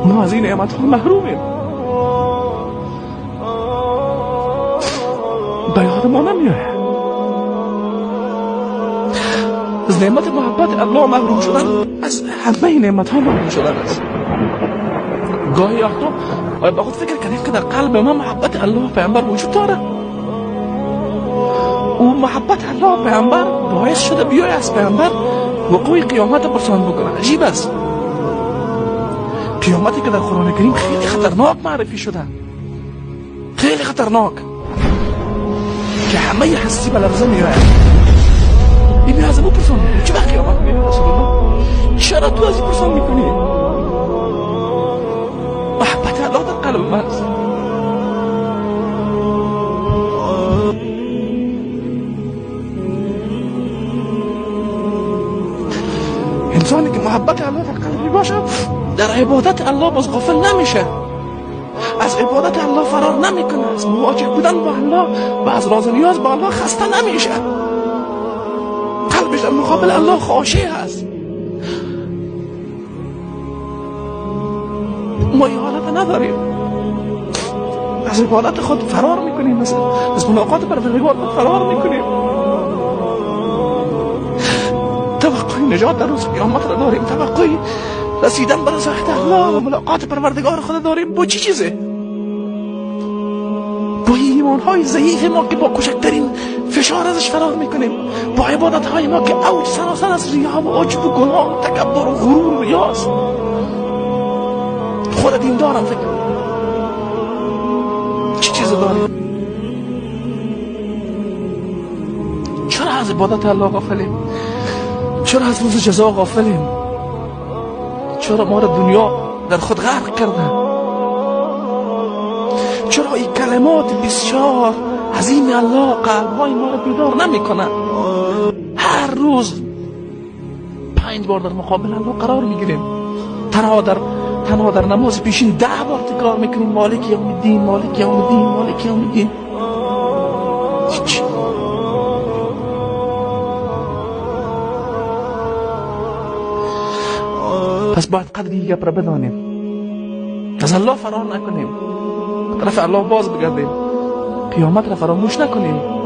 ما از این نعمت ها محرومیم. به یاد ما نمیاد از نعمت محبت الله محروم شدن، از همه نعمت ها محروم شدن است. گاهی وقتا باید با خود فکر کنید که در قلب ما محبت الله پیامبر وجود داره. او محبت الله پیامبر باعث شده بیای از پیامبر وقوع قیامت پرسان بکنه. عجیب است. قیامتی که در قرآن کریم خیلی خطرناک معرفی شده، خیلی خطرناک که همه هستی به لرزه میآید. این از او پرسان میکنی چه وقت قیامت میاد رسول الله؟ چرا تو از این پرسان میکنی؟ محبت الله در قلب من است. انسانی که محبت الله در قلبی باشه در عبادت الله باز غافل نمیشه، از عبادت الله فرار نمیکنه، از مواجه بودن با الله و از راز نیاز با الله خسته نمیشه. قلبش در مقابل الله خاشع است. ما این حالت نداریم. از عبادت خود فرار میکنیم، از ملاقات پروردگار خود فرار میکنیم. توقعی نجات در روز قیامت را داریم، توقعی رسیدن به رضایت الله و ملاقات پروردگار خود داریم. با چی چیزه؟ با ایمانهای ضعیف ما که با کوچکترین فشار ازش فرار میکنیم، با عبادتهای ما که اوج سراسر از ریا و عجب و گناه و تکبر و غرور و ریاست. خود دیندارم فکر چی چیز داریم؟ چرا از عبادت الله غافلیم؟ چرا از روز جزا غافلیم؟ چرا ما را دنیا در خود غرق کرده؟ چرا این کلمات بسیار عظیم الله قلب‌های ما را بیدار نمی‌کنه؟ هر روز 5 بار در مقابل الله قرار میگیریم، تنها در نماز پیشین 10 بار تکرار میکنیم مالک یوم الدین، مالک یوم الدین، مالک یوم الدین. پس باید قدری گپ را بدانیم، از الله فرار نکنیم، طرف الله باز بگردیم، قیامت را فراموش نکنیم.